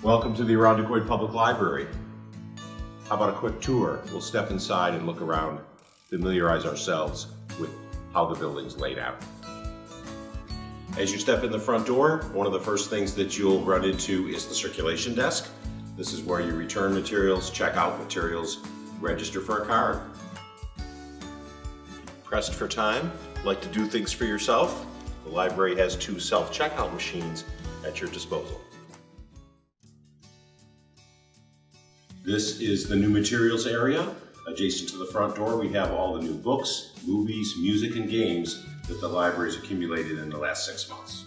Welcome to the Irondequoit Public Library. How about a quick tour? We'll step inside and look around, familiarize ourselves with how the building's laid out. As you step in the front door, one of the first things that you'll run into is the circulation desk. This is where you return materials, check out materials, register for a card. Pressed for time? Like to do things for yourself? The library has 2 self-checkout machines at your disposal. This is the new materials area. Adjacent to the front door, we have all the new books, movies, music, and games that the library's accumulated in the last 6 months.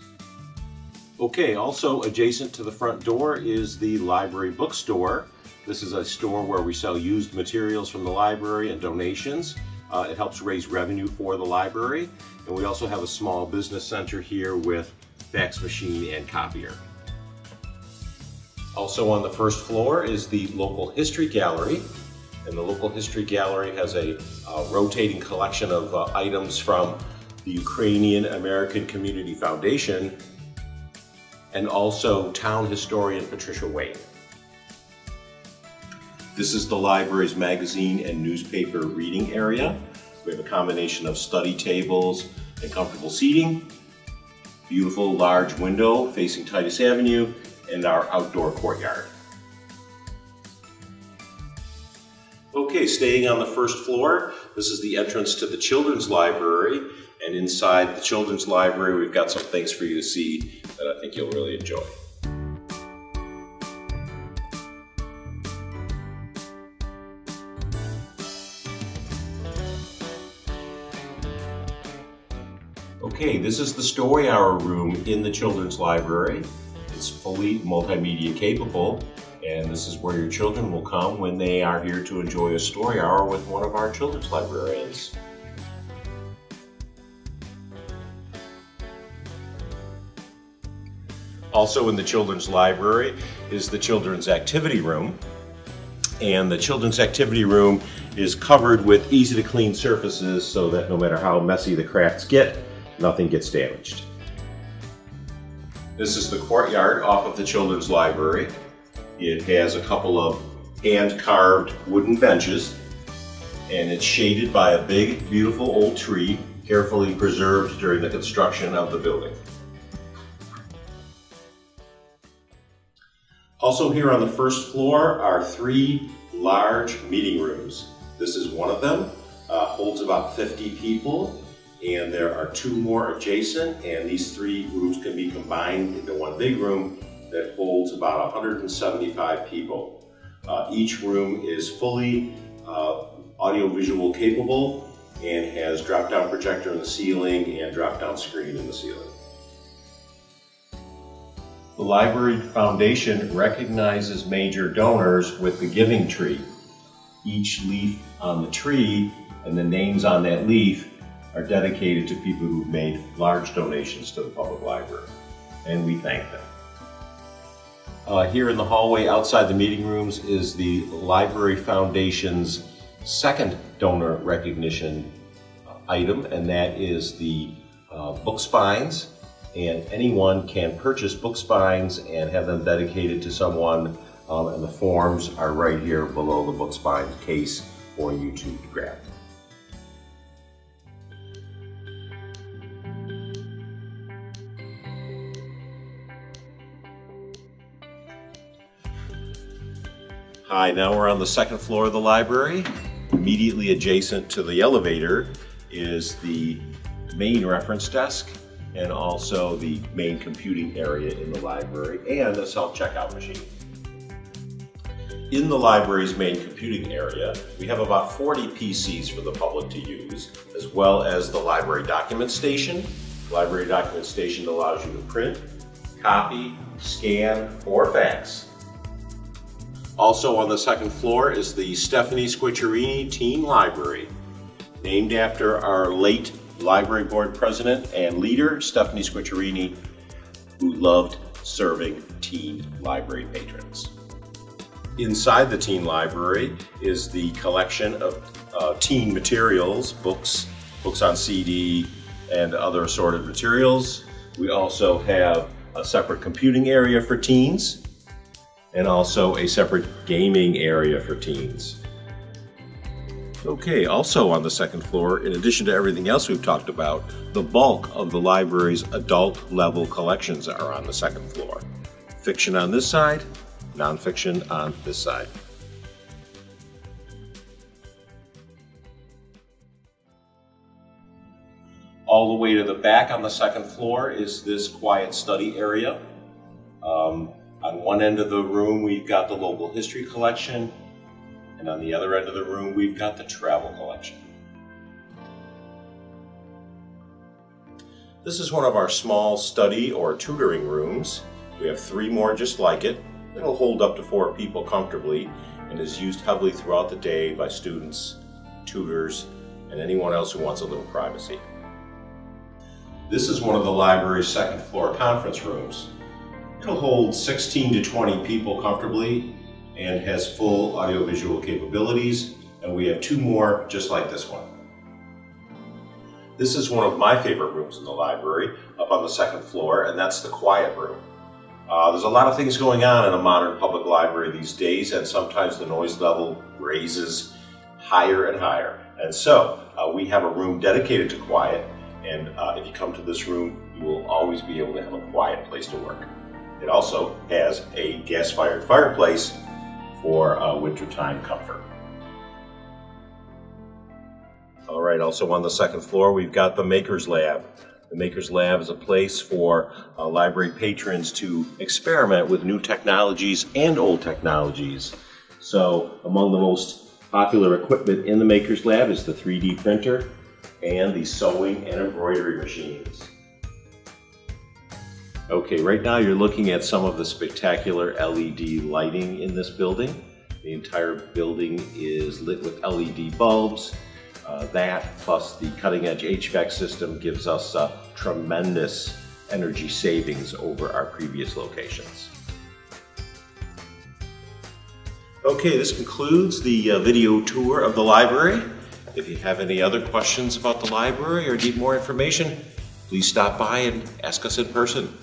Okay, also adjacent to the front door is the library bookstore. This is a store where we sell used materials from the library and donations. It helps raise revenue for the library. And we also have a small business center here with fax machine and copier. Also on the first floor is the local history gallery. And the local history gallery has a rotating collection of items from the Ukrainian American Community Foundation and also town historian Patricia Wayne. This is the library's magazine and newspaper reading area. We have a combination of study tables and comfortable seating, beautiful large window facing Titus Avenue, and our outdoor courtyard. Okay, staying on the first floor, this is the entrance to the children's library, and inside the children's library we've got some things for you to see that I think you'll really enjoy. Okay, this is the story hour room in the children's library. It's fully multimedia capable, and this is where your children will come when they are here to enjoy a story hour with one of our children's librarians. Also in the children's library is the children's activity room, and the children's activity room is covered with easy to clean surfaces so that no matter how messy the cracks get, nothing gets damaged. This is the courtyard off of the children's library. It has a couple of hand-carved wooden benches, and it's shaded by a big, beautiful old tree, carefully preserved during the construction of the building. Also here on the first floor are 3 large meeting rooms. This is one of them, holds about 50 people. And there are 2 more adjacent, and these 3 rooms can be combined into one big room that holds about 175 people. Each room is fully audiovisual capable and has drop-down projector in the ceiling and drop-down screen in the ceiling. The Library Foundation recognizes major donors with the giving tree. Each leaf on the tree and the names on that leaf are dedicated to people who've made large donations to the public library, and we thank them. Here in the hallway outside the meeting rooms is the Library Foundation's second donor recognition item, and that is the book spines. And anyone can purchase book spines and have them dedicated to someone, and the forms are right here below the book spines case for you to grab. Hi, now we're on the second floor of the library. Immediately adjacent to the elevator is the main reference desk and also the main computing area in the library and a self-checkout machine. In the library's main computing area, we have about 40 PCs for the public to use, as well as the library document station. The library document station allows you to print, copy, scan, or fax. Also on the second floor is the Stephanie Squicciarini Teen Library, named after our late library board president and leader, Stephanie Squicciarini, who loved serving teen library patrons. Inside the teen library is the collection of teen materials, books on CD, and other assorted materials. We also have a separate computing area for teens. and also a separate gaming area for teens. Okay, also on the second floor, in addition to everything else we've talked about, the bulk of the library's adult-level collections are on the second floor. Fiction on this side, nonfiction on this side. All the way to the back on the second floor is this quiet study area. On one end of the room, we've got the local history collection, and on the other end of the room, we've got the travel collection. This is one of our small study or tutoring rooms. We have 3 more just like it. It'll hold up to 4 people comfortably and is used heavily throughout the day by students, tutors, and anyone else who wants a little privacy. This is one of the library's second floor conference rooms. It'll hold 16 to 20 people comfortably and has full audiovisual capabilities, and we have 2 more just like this one. This is one of my favorite rooms in the library, up on the second floor, and that's the quiet room. There's a lot of things going on in a modern public library these days, and sometimes the noise level raises higher and higher. And so we have a room dedicated to quiet, and if you come to this room, you will always be able to have a quiet place to work. It also has a gas-fired fireplace for wintertime comfort. All right, also on the second floor, we've got the Maker's Lab. The Maker's Lab is a place for library patrons to experiment with new technologies and old technologies. So among the most popular equipment in the Maker's Lab is the 3D printer and the sewing and embroidery machines. Okay, right now you're looking at some of the spectacular LED lighting in this building. The entire building is lit with LED bulbs. That plus the cutting-edge HVAC system gives us tremendous energy savings over our previous locations. Okay, this concludes the video tour of the library. If you have any other questions about the library or need more information, please stop by and ask us in person.